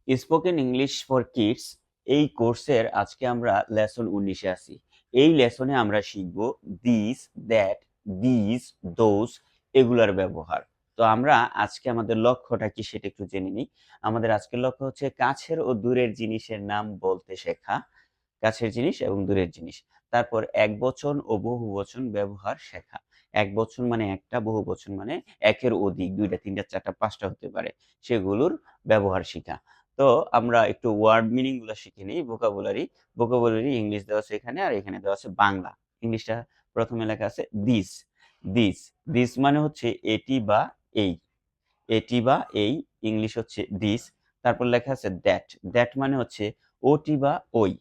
Spoken English for kids এই কোর্সের আজকে আমরা লেসন 19-এ আছি। এই লেসনে আমরা শিখব দিস, দ্যাট, দিস, দোজ এগুলার ব্যবহার। তো আমরা আজকে আমাদের লক্ষ্যটা কি সেটা একটু জেনে নিই। আমাদের আজকের লক্ষ্য হচ্ছে কাছের ও দূরের জিনিসের নাম বলতে শেখা, কাছের জিনিস এবং দূরের জিনিস। তারপর একবচন ও বহুবচন ব্যবহার শেখা। একবচন মানে একটা, বহুবচন মানে একের অধিক, দুইটা, তিনটা, চারটা, পাঁচটা হতে পারে, সেগুলোর ব্যবহার শেখা। তো আমরা একটু ওয়ার্ড মিনিং গুলো শিখে নিই। ভোকাবুলারি ইংলিশ দেওয়া আছে এখানে, আর এখানে দেওয়া আছে বাংলা। ইংলিশটা প্রথমে লেখা আছে দিস। দিস দিস মানে হচ্ছে এটি বা এই, এটি বা এই, ইংলিশ হচ্ছে দিস। তারপর লেখা আছে দ্যাট। দ্যাট মানে হচ্ছে ওটি বা ওই,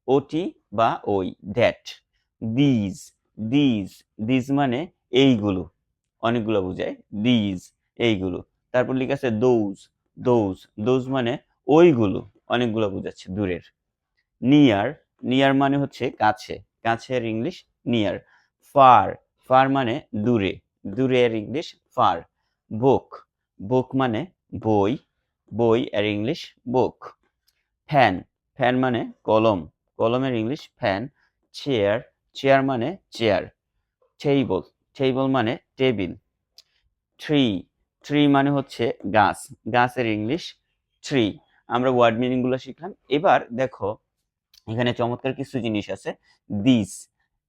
ওটি বা ওই, দ্যাট। দিজ, দিজ দিজ মানে এইগুলো, অনেকগুলো বোঝায়, দিজ এইগুলো। তারপর লেখা আছে দোজ, দোজ দোজ মানে ওইগুলো, অনেকগুলো বোঝাচ্ছে, দূরের। নিয়ার, নিয়ার মানে হচ্ছে কাছে, কাছের ইংলিশ নিয়ার। ফার, ফার মানে দূরে, দূরের ইংলিশ ফার। বুক, বুক মানে বই, বই এর ইংলিশ বুক। ফ্যান, ফ্যান মানে কলম, কলমের ইংলিশ ফ্যান। চেয়ার, চেয়ার মানে চেয়ার। টেবল, টেবল মানে টেবিল। ট্রি, ট্রি মানে হচ্ছে গাছ, গাছের ইংলিশ ট্রি। আমরা ওয়ার্ড মিনিং গুলো শিখলাম। এবার দেখো এখানে চমৎকার কিছু জিনিস আছে। দিস,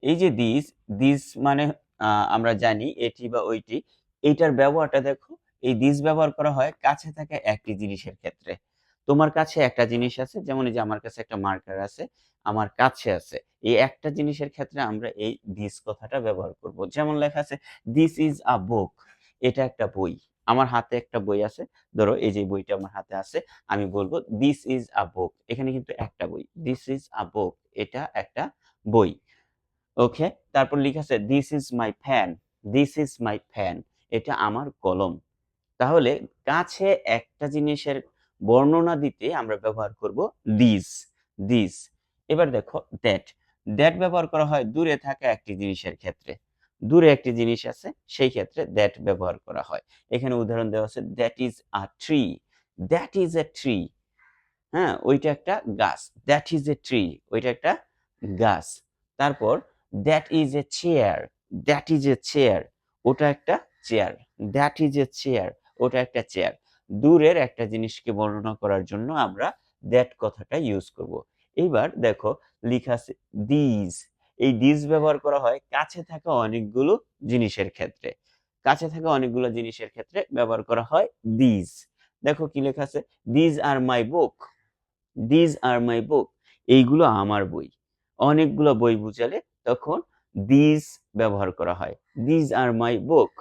এই যে দিস, দিস মানে আমরা জানি এটি বা ওইটি। এইটার ব্যবহারটা দেখো, এই দিস ব্যবহার করা হয় কাছে থাকা একটি জিনিসের ক্ষেত্রে। তোমার কাছে একটা জিনিস আছে, যেমন এই যে আমার কাছে একটা মার্কার আছে, আমার কাছে আছে, এই একটা জিনিসের ক্ষেত্রে আমরা এই দিস কথাটা ব্যবহার করব। যেমন লেখা আছে দিস ইজ আ বুক, এটা একটা বই। আমার হাতে একটা বই আছে, ধরো এই যে বইটা আমার হাতে আছে, আমি বলবো দিস ইজ আ বুক, এখানে কিন্তু একটা বই, দিস ইজ আ বুক, এটা একটা বই। ওকে, তারপর লেখা আছে this is my fan, this is my fan, এটা আমার কলম। তাহলে কাছে একটা জিনিসের বর্ণনা দিতে আমরা ব্যবহার করব দিস, দিস। এবার দেখো দ্যাট, দ্যাট ব্যবহার করা হয় দূরে থাকা একটি জিনিসের ক্ষেত্রে। দূরে একটি জিনিস আছে, সেই ক্ষেত্রে দ্যাট ব্যবহার করা হয়। এখানে উদাহরণ দেওয়া আছে that is a tree, that is a tree. হ্যাঁ, ওইটা একটা গাছ, দ্যাট ইজ এ ট্রি, ওইটা একটা গাছ। তারপর that is A chair, that is A chair, ওটা একটা chair, that is A chair, ওটা একটা চেয়ার। দূরের একটা জিনিসকে বর্ণনা করার জন্য আমরা দ্যাট কথাটা ইউজ করব। এইবার দেখো লেখা আছে দিজ, এই দিজ ব্যবহার করা হয় কাছে থাকা অনেকগুলো জিনিসের ক্ষেত্রে। কাছে থাকা অনেকগুলো জিনিসের ক্ষেত্রে ব্যবহার করা হয় দিজ। দেখো কি লেখা আছে, these are my book, these are মাই বুক, এইগুলো আমার বই। অনেকগুলো বই বুঝালে তখন দিজ ব্যবহার করা হয়, দিজ আর মাই বুক।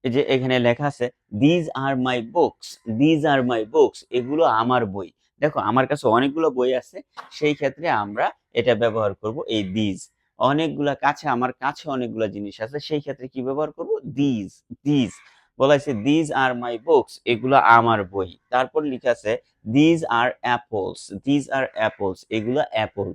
এই যে এখানে লেখা আছে these are my books, these are my books, এগুলো আমার বই। দেখো আমার কাছে অনেকগুলো বই আছে, সেই ক্ষেত্রে আমরা এটা ব্যবহার করব এই দিজ। অনেকগুলা কাছে, আমার কাছে অনেকগুলা জিনিস আছে, সেই ক্ষেত্রে কি ব্যবহার করব দিজ, দিজ। বলা আছে দিজ আর মাই বুকস, এগুলো আমার বই। তারপর লেখা আছে these R apples, these are apples, এগুলো অ্যাপল।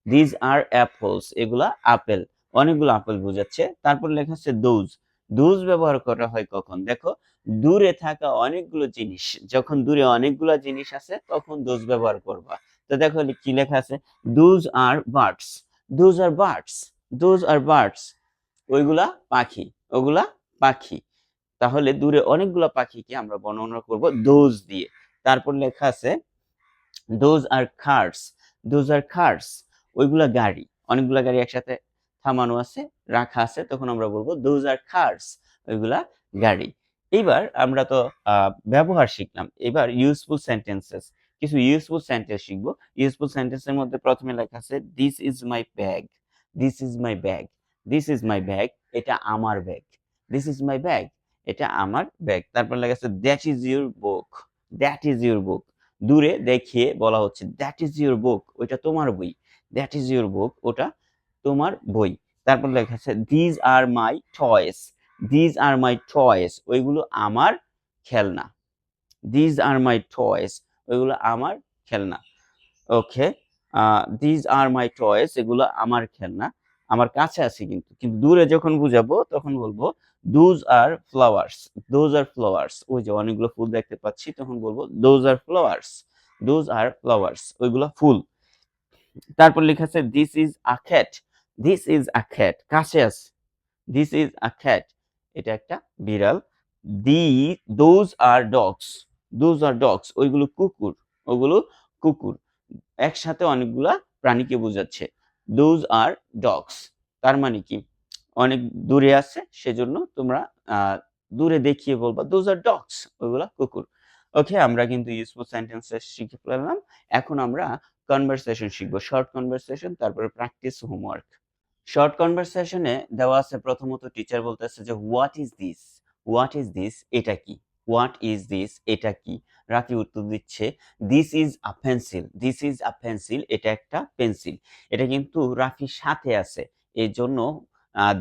দিজ আর অ্যাপলস, এগুলা আপেল, অনেকগুলো আপেল বোঝাচ্ছে। তারপর লেখা আছে দোজ, দোজ ব্যবহার করা হয় কখন, দেখো দূরে থাকা অনেকগুলো জিনিস, যখন দূরে অনেকগুলো জিনিস আছে তখন দোজ ব্যবহার করবা। তো দেখো কি লেখা আছে those R birds, those are birds, those are birds, ওইগুলা পাখি, ওগুলা পাখি। তাহলে দূরে অনেকগুলো পাখিকে আমরা বর্ণনা করব দোজ দিয়ে। তারপর লেখা আছে those are cars, those are cars, ওইগুলা গাড়ি, অনেকগুলা গাড়ি একসাথে থামানো আছে, রাখা আছে, তখন আমরা বলবো দোজ আর কার্স, ওইগুলা গাড়ি। এইবার আমরা তো ব্যবহার শিখলাম, এবার ইউজফুল সেন্টেন্সেস, কিছু ইউজফুল সেন্টেন্স শিখবো। ইউজফুল সেন্টেন্সের মধ্যে প্রথমে লেখা আছে this is my bag, this is my bag, this is my bag, এটা আমার bag, this is my bag, এটা আমার ব্যাগ। তারপর লেখা আছে that is your book, that is your book, দূরে দেখিয়ে বলা হচ্ছে দ্যাট ইজ ইউর বুক, ওইটা তোমার বই, দ্যাট ইজ ইউর বুক, ওটা তোমার বই। তারপর লেখা আছে these are my toys, these are my toys, ওইগুলো আমার খেলনা, দিজ আর মাই টয়েস, ওইগুলো আমার খেলনা। ওকে, দিজ আর মাই টয়েস, এগুলো আমার খেলনা, আমার কাছে আছে কিন্তু, কিন্তু দূরে যখন বুঝাবো তখন বলবো those are flowers, those are flowers, ওই যে অনেকগুলো ফুল দেখতে পাচ্ছি তখন বলবো those are flowers, those are flowers, ওইগুলো ফুল। তারপর লেখা আছে this is a cat, this is a cat, কাছে আছে, দিস ইজ আ ক্যাট, এটা একটা বিড়াল। The those are dogs, those are dogs, ওইগুলো কুকুর, ওগুলো কুকুর, একসাথে অনেকগুলা প্রাণীকে বোঝাচ্ছে, দোজ আর ডগস। তার মানে কি অনেক দূরে আছে, সেজন্য তোমরা দূরে দেখিয়ে বলবা দোজ আর ডগস, ওইগুলা কুকুর। ওকে, আমরা কিন্তু ইউজফুল সেন্টেন্সেস শিখে ফেললাম। এখন আমরা কনভারসেশন শিখবো, শর্ট কনভারসেশন, তারপরে প্র্যাকটিস হোমওয়ার্ক। শর্ট কনভারসেশনে দেওয়া আছে, প্রথমত টিচার বলতেছে যে what is this, what is this, এটা কি, হোয়াট ইজ দিস, এটা কি। রাফি উত্তর দিচ্ছে this is a pencil, this is a pencil, এটা একটা পেন্সিল। এটা কিন্তু রাফির সাথে আছে, এই জন্য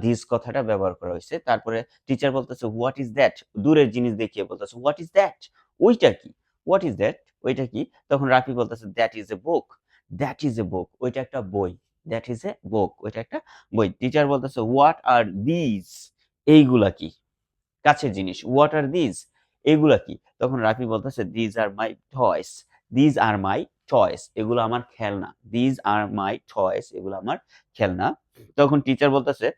দিস কথাটা ব্যবহার করা হয়েছে। তারপরে টিচার বলতেছে হোয়াট ইজ দ্যাট, দূরের জিনিস দেখিয়ে বলতেছে হোয়াট ইজ দ্যাট, ওইটা কি, হোয়াট ইজ দ্যাট, ওইটা কি। তখন রাফি বলতেছে that is a book, that is a book, ওইটা একটা বই, দ্যাট ইজ এ বুক, ওইটা একটা বই। টিচার বলতেছে হোয়াট আর দিস, এইগুলা কি, কাছের জিনিস, হোয়াট আর দিস, এগুলা কি। তখন রাফি বলতেছে these are my toys, these are my toys, এগুলো আমার খেলনা, দিজ আর মাই টয়েস, এগুলো আমার খেলনা। তখন টিচার বলতেছে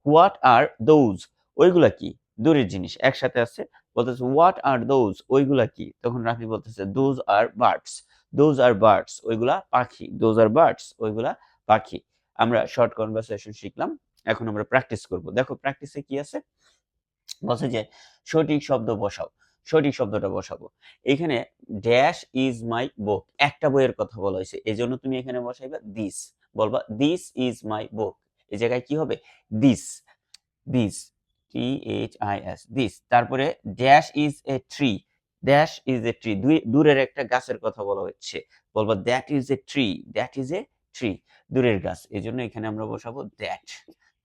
হোয়াট আর দোজ, ওইগুলা কি, দূরের জিনিস, একসাথে আছে, বলতেছে হোয়াট আর দোজ, ওইগুলা কি। তখন রাফি বলতেছে those are birds, those are birds, ওইগুলা পাখি, দোজ আর বার্ডস, ওইগুলা পাখি। আমরা শর্ট কনভারসেশন শিখলাম, এখন আমরা প্র্যাকটিস করব। দেখো প্র্যাকটিসে কি আছে, বলছে যে সঠিক শব্দ বসাও, সঠিক শব্দটা বসাবো। এখানে ড্যাশ ইজ মাই বুক, একটা বইয়ের কথা বলা হয়েছে, এজন্য তুমি এখানে বসাইবা দিস, বলবা দিস ইজ মাই বুক, এই জায়গায় কি হবে দিস, দিস, THIS, দিস। তারপরে dash is a tree, dash is a tree, দূরের একটা গাছের কথা বলা হচ্ছে, বলবা that is a tree, that is a tree, দূরের গাছ, এই জন্য এখানে আমরা বসাবো দ্যাট।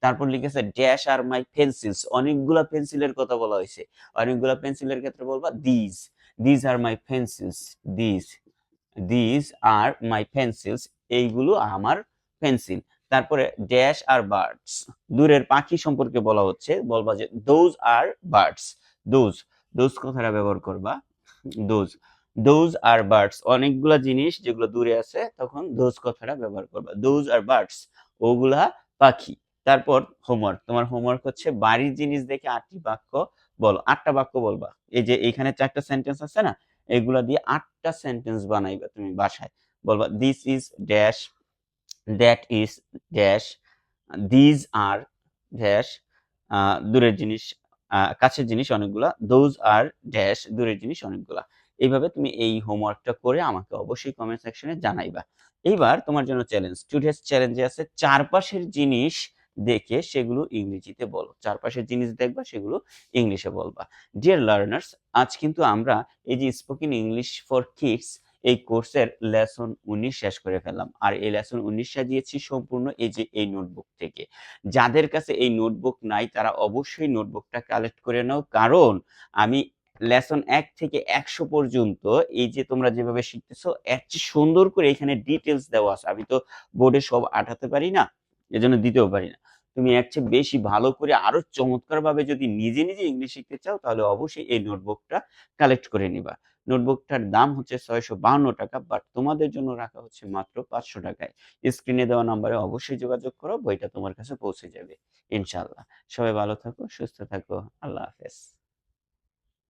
তারপর লিখেছে ড্যাশ আর মাই পেন্সিলস, অনেকগুলা পেন্সিলের কথা বলা হয়েছে, অনেকগুলা পেন্সিলের ক্ষেত্রে বলবা this, this are my pencils, this, this are my pencils, এইগুলো আমার পেন্সিল। তারপরে ড্যাশ আর বার্ডস, দূরের পাখি সম্পর্কে বলা হচ্ছে, বলবা যে those are birds, those, those কথাটা ব্যবহার করবা, দোজ, দোজ আর বার্ডস, অনেকগুলা জিনিস যেগুলো দূরে আছে তখন দোজ কথাটা ব্যবহার করবা, দোজ আর বার্ডস, ওগুলা পাখি। তারপর হোমওয়ার্ক, তোমার হোমওয়ার্ক হচ্ছে বাড়ির জিনিস দেখে 8টি বাক্য বলো, 8টা বাক্য বলবা। এই যে এখানে 4টা সেন্টেন্স আছে না, এগুলা দিয়ে 8টা সেন্টেন্স বানাইবা তুমি বাসায়। বলবা this is dash, that is dash, these are dash, দূরের জিনিস, কাছের জিনিস অনেকগুলা, দোজ আর ড্যাশ, দূরের জিনিস অনেকগুলা। এইভাবে তুমি এই হোমওয়ার্কটা করে আমাকে অবশ্যই কমেন্ট সেকশনে জানাইবা। এইবার তোমার জন্য চ্যালেঞ্জ, টুডেস চ্যালেঞ্জে আছে চারপাশের জিনিস দেখে সেগুলো ইংরেজিতে বলো, চারপাশের জিনিস দেখবা সেগুলো ইংলিশে বলবা। ডিয়ার লার্নার্স, আজ কিন্তু আমরা এই যে স্পোকেন ইংলিশ ফর কিডস এই কোর্সের লেসন 19 শেষ করে ফেললাম। আর এই লেসন 19 সাজিয়েছি সম্পূর্ণ এই যে এই নোটবুক থেকে। যাদের কাছে এই নোটবুক নাই তারা অবশ্যই নোটবুকটা কালেক্ট করে নাও, কারণ আমি লেসন 1 থেকে 100 পর্যন্ত এই যে তোমরা যেভাবে শিখতেছো এর চেয়ে সুন্দর করে এখানে ডিটেলস দেওয়া আছে। আমি তো বোর্ডে সব আঠাতে পারি না, এজন্য দিতেও পারি না। তুমি এর চেয়ে বেশি ভালো করে আরো চমৎকারভাবে যদি নিজে নিজে ইংলিশ শিখতে চাও তাহলে অবশ্যই এই নোটবুকটা কালেক্ট করে নিবা। নোটবুকটার দাম হচ্ছে 652 টাকা, বাট তোমাদের জন্য রাখা হচ্ছে মাত্র 500 টাকায়। স্ক্রিনে দেওয়া নাম্বারে অবশ্যই যোগাযোগ করো, বইটা তোমার কাছে পৌঁছে যাবে ইনশাআল্লাহ। সবাই ভালো থাকো, সুস্থ থাকো, আল্লাহ হাফেজ।